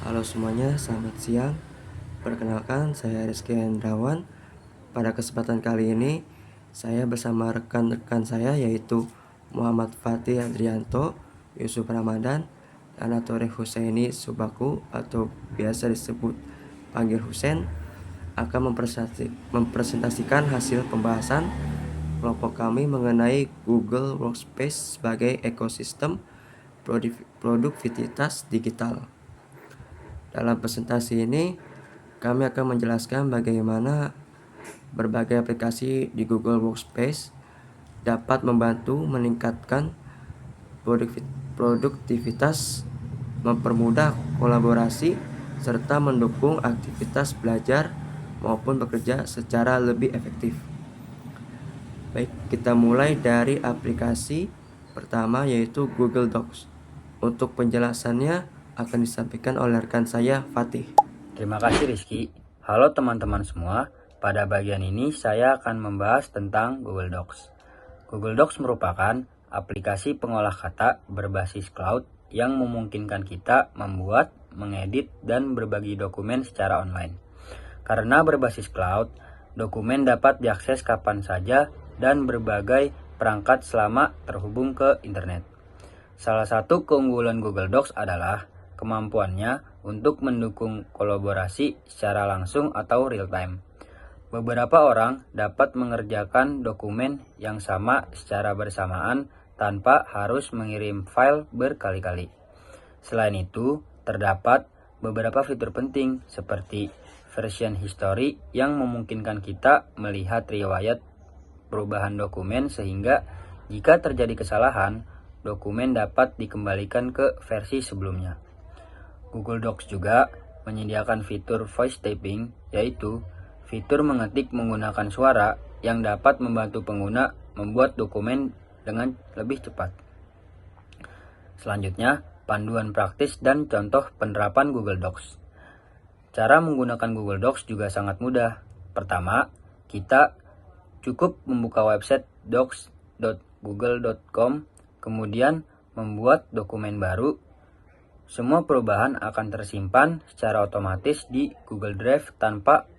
Halo semuanya, selamat siang. Perkenalkan, saya Rizky Hendrawan. Pada kesempatan kali ini, saya bersama rekan-rekan saya yaitu Muhammad Fatih Adrianto, Yusuf Ramadan, dan Anatore Husaini Subaku atau biasa disebut panggil Husen, akan mempresentasikan hasil pembahasan kelompok kami mengenai Google Workspace sebagai ekosistem produktivitas digital. Dalam presentasi ini, kami akan menjelaskan bagaimana berbagai aplikasi di Google Workspace dapat membantu meningkatkan produktivitas, mempermudah kolaborasi, serta mendukung aktivitas belajar maupun bekerja secara lebih efektif. Baik, kita mulai dari aplikasi pertama yaitu Google Docs. Untuk penjelasannya akan disampaikan oleh rekan saya Fatih. Terima kasih Rizky. Halo teman-teman semua. Pada bagian ini saya akan membahas tentang Google Docs. Google Docs merupakan aplikasi pengolah kata berbasis cloud yang memungkinkan kita membuat, mengedit, dan berbagi dokumen secara online. Karena berbasis cloud, dokumen dapat diakses kapan saja dan berbagai perangkat selama terhubung ke internet. Salah satu keunggulan Google Docs adalah kemampuannya untuk mendukung kolaborasi secara langsung atau real time. Beberapa orang dapat mengerjakan dokumen yang sama secara bersamaan tanpa harus mengirim file berkali-kali. Selain itu, terdapat beberapa fitur penting seperti version history yang memungkinkan kita melihat riwayat perubahan dokumen sehingga jika terjadi kesalahan, dokumen dapat dikembalikan ke versi sebelumnya. Google Docs juga menyediakan fitur voice typing, yaitu fitur mengetik menggunakan suara yang dapat membantu pengguna membuat dokumen dengan lebih cepat. Selanjutnya, panduan praktis dan contoh penerapan Google Docs. Cara menggunakan Google Docs juga sangat mudah. Pertama, kita cukup membuka website docs.google.com, kemudian membuat dokumen baru. Semua perubahan akan tersimpan secara otomatis di Google Drive tanpa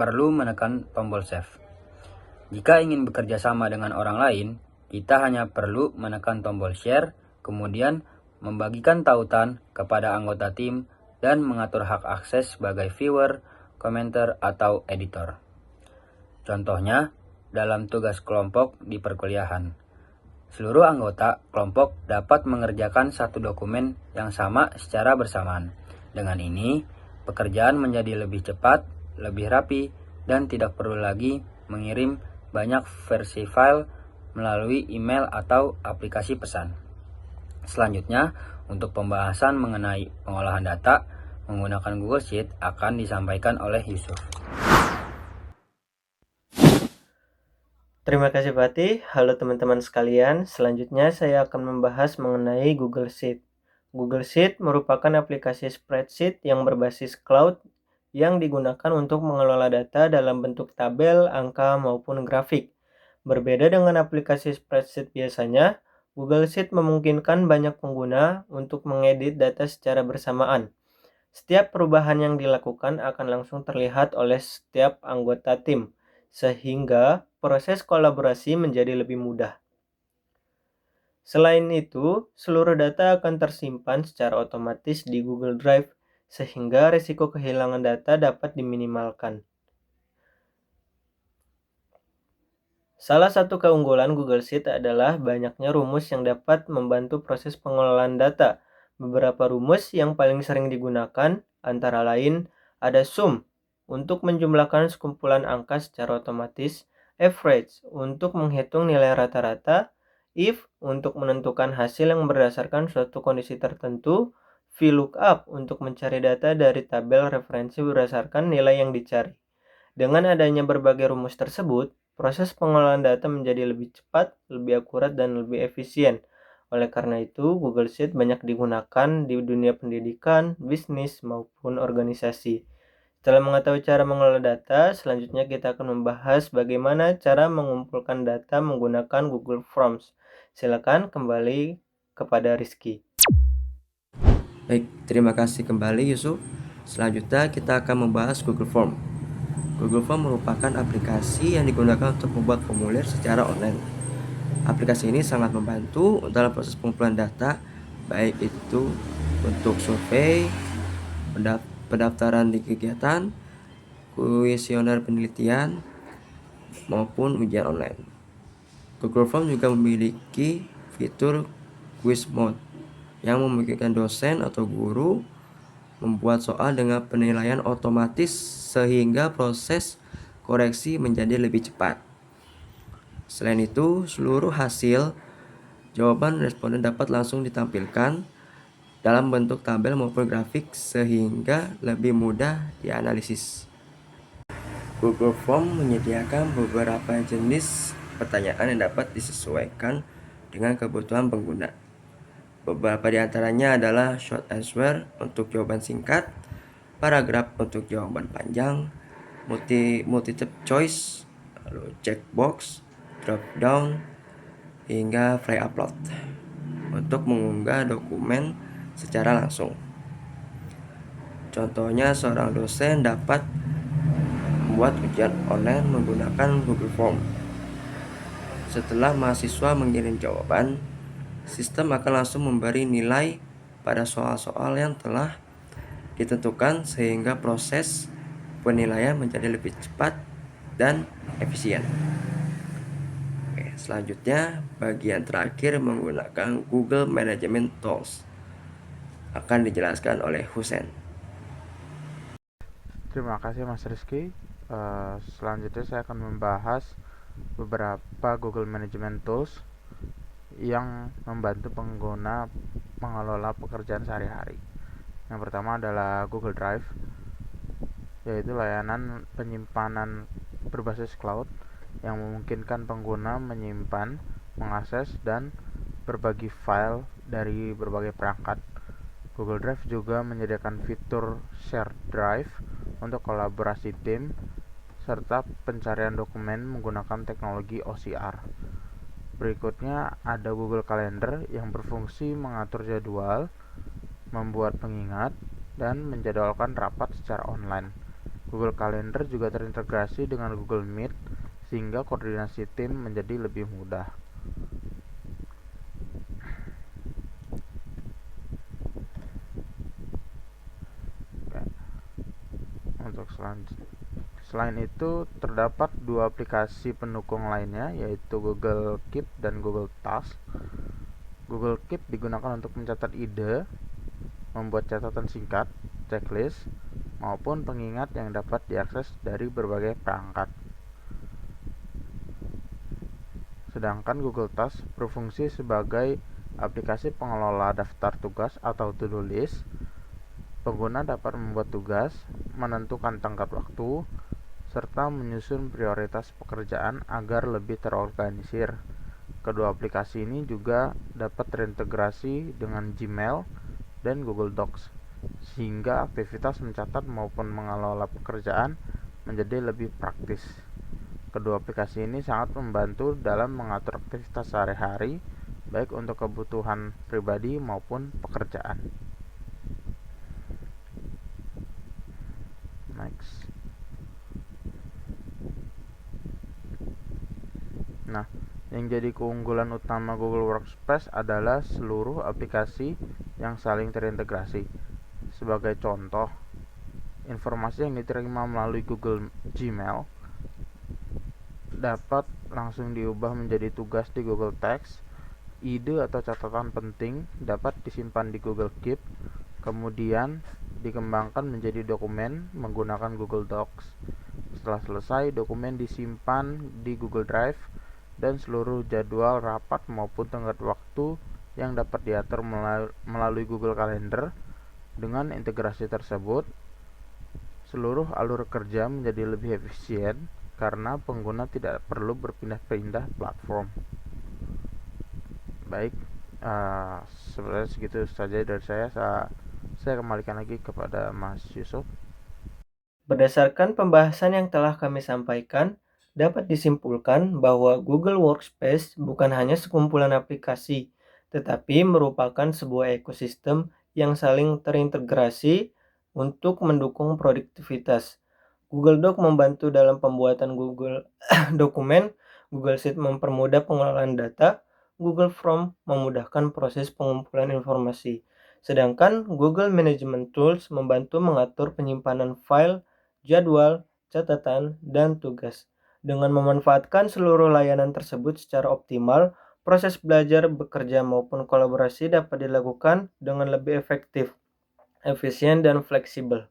perlu menekan tombol save. Jika ingin bekerja sama dengan orang lain, kita hanya perlu menekan tombol share, kemudian membagikan tautan kepada anggota tim dan mengatur hak akses sebagai viewer, komentar, atau editor. Contohnya, dalam tugas kelompok di perkuliahan. Seluruh anggota kelompok dapat mengerjakan satu dokumen yang sama secara bersamaan. Dengan ini, pekerjaan menjadi lebih cepat, lebih rapi, dan tidak perlu lagi mengirim banyak versi file melalui email atau aplikasi pesan. Selanjutnya, untuk pembahasan mengenai pengolahan data menggunakan Google Sheet akan disampaikan oleh Yusuf. Terima kasih Fatih. Halo teman-teman sekalian. Selanjutnya saya akan membahas mengenai Google Sheet. Google Sheet merupakan aplikasi spreadsheet yang berbasis cloud yang digunakan untuk mengelola data dalam bentuk tabel, angka, maupun grafik. Berbeda dengan aplikasi spreadsheet biasanya, Google Sheet memungkinkan banyak pengguna untuk mengedit data secara bersamaan. Setiap perubahan yang dilakukan akan langsung terlihat oleh setiap anggota tim, sehingga proses kolaborasi menjadi lebih mudah. Selain itu, seluruh data akan tersimpan secara otomatis di Google Drive, sehingga risiko kehilangan data dapat diminimalkan. Salah satu keunggulan Google Sheet adalah banyaknya rumus yang dapat membantu proses pengelolaan data. Beberapa rumus yang paling sering digunakan antara lain ada sum untuk menjumlahkan sekumpulan angka secara otomatis, average untuk menghitung nilai rata-rata, if untuk menentukan hasil yang berdasarkan suatu kondisi tertentu, VLOOKUP untuk mencari data dari tabel referensi berdasarkan nilai yang dicari. Dengan adanya berbagai rumus tersebut, proses pengolahan data menjadi lebih cepat, lebih akurat, dan lebih efisien. Oleh karena itu, Google Sheet banyak digunakan di dunia pendidikan, bisnis, maupun organisasi. Setelah mengetahui cara mengelola data, selanjutnya kita akan membahas bagaimana cara mengumpulkan data menggunakan Google Forms. Silakan kembali kepada Rizky. Baik, terima kasih kembali Yusuf. Selanjutnya kita akan membahas Google Form. Google Form merupakan aplikasi yang digunakan untuk membuat formulir secara online. Aplikasi ini sangat membantu dalam proses pengumpulan data, baik itu untuk survei, pendaftaran di kegiatan, kuesioner penelitian, maupun ujian online. Google Form juga memiliki fitur quiz mode yang memungkinkan dosen atau guru membuat soal dengan penilaian otomatis sehingga proses koreksi menjadi lebih cepat. Selain itu, seluruh hasil jawaban responden dapat langsung ditampilkan dalam bentuk tabel maupun grafik sehingga lebih mudah dianalisis. Google Form menyediakan beberapa jenis pertanyaan yang dapat disesuaikan dengan kebutuhan pengguna. Beberapa di antaranya adalah short answer untuk jawaban singkat, paragraf untuk jawaban panjang, multiple choice, lalu checkbox, drop down, hingga fly upload untuk mengunggah dokumen secara langsung. Contohnya, seorang dosen dapat membuat ujian online menggunakan Google Form. Setelah mahasiswa mengirim jawaban, sistem akan langsung memberi nilai pada soal-soal yang telah ditentukan sehingga proses penilaian menjadi lebih cepat dan efisien. Oke, selanjutnya bagian terakhir menggunakan Google Management Tools akan dijelaskan oleh Husen. Terima kasih Mas Rizky. Selanjutnya saya akan membahas beberapa Google Management Tools yang membantu pengguna mengelola pekerjaan sehari-hari. Yang pertama adalah Google Drive, yaitu layanan penyimpanan berbasis cloud yang memungkinkan pengguna menyimpan, mengakses, dan berbagi file dari berbagai perangkat. Google Drive juga menyediakan fitur Share Drive untuk kolaborasi tim serta pencarian dokumen menggunakan teknologi OCR. Berikutnya ada Google Calendar yang berfungsi mengatur jadwal, membuat pengingat, dan menjadwalkan rapat secara online. Google Calendar juga terintegrasi dengan Google Meet sehingga koordinasi tim menjadi lebih mudah. Untuk selain itu, terdapat dua aplikasi pendukung lainnya, yaitu Google Keep dan Google Task. Google Keep digunakan untuk mencatat ide, membuat catatan singkat, checklist, maupun pengingat yang dapat diakses dari berbagai perangkat. Sedangkan Google Task berfungsi sebagai aplikasi pengelola daftar tugas atau to-do list. Pengguna dapat membuat tugas, menentukan tenggat waktu, serta menyusun prioritas pekerjaan agar lebih terorganisir. Kedua aplikasi ini juga dapat terintegrasi dengan Gmail dan Google Docs, sehingga aktivitas mencatat maupun mengelola pekerjaan menjadi lebih praktis. Kedua aplikasi ini sangat membantu dalam mengatur aktivitas sehari-hari, baik untuk kebutuhan pribadi maupun pekerjaan. Next. Nah, yang jadi keunggulan utama Google Workspace adalah seluruh aplikasi yang saling terintegrasi. Sebagai contoh, informasi yang diterima melalui Google Gmail dapat langsung diubah menjadi tugas di Google Text. Ide atau catatan penting dapat disimpan di Google Keep, kemudian dikembangkan menjadi dokumen menggunakan Google Docs. Setelah selesai, dokumen disimpan di Google Drive dan seluruh jadwal rapat maupun tenggat waktu yang dapat diatur melalui Google Calendar. Dengan integrasi tersebut, seluruh alur kerja menjadi lebih efisien karena pengguna tidak perlu berpindah-pindah platform. Baik, sebenarnya segitu saja dari saya. Saya kembalikan lagi kepada Mas Yusuf. Berdasarkan pembahasan yang telah kami sampaikan, dapat disimpulkan bahwa Google Workspace bukan hanya sekumpulan aplikasi, tetapi merupakan sebuah ekosistem yang saling terintegrasi untuk mendukung produktivitas. Google Doc membantu dalam pembuatan Google dokumen, Google Sheet mempermudah pengelolaan data, Google Form memudahkan proses pengumpulan informasi. Sedangkan Google Management Tools membantu mengatur penyimpanan file, jadwal, catatan, dan tugas. Dengan memanfaatkan seluruh layanan tersebut secara optimal, proses belajar, bekerja, maupun kolaborasi dapat dilakukan dengan lebih efektif, efisien, dan fleksibel.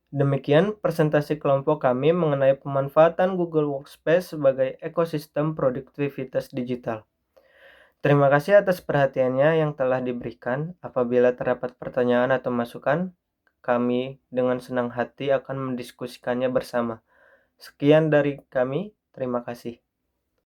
Demikian presentasi kelompok kami mengenai pemanfaatan Google Workspace sebagai ekosistem produktivitas digital. Terima kasih atas perhatiannya yang telah diberikan. Apabila terdapat pertanyaan atau masukan, kami dengan senang hati akan mendiskusikannya bersama. Sekian dari kami, terima kasih.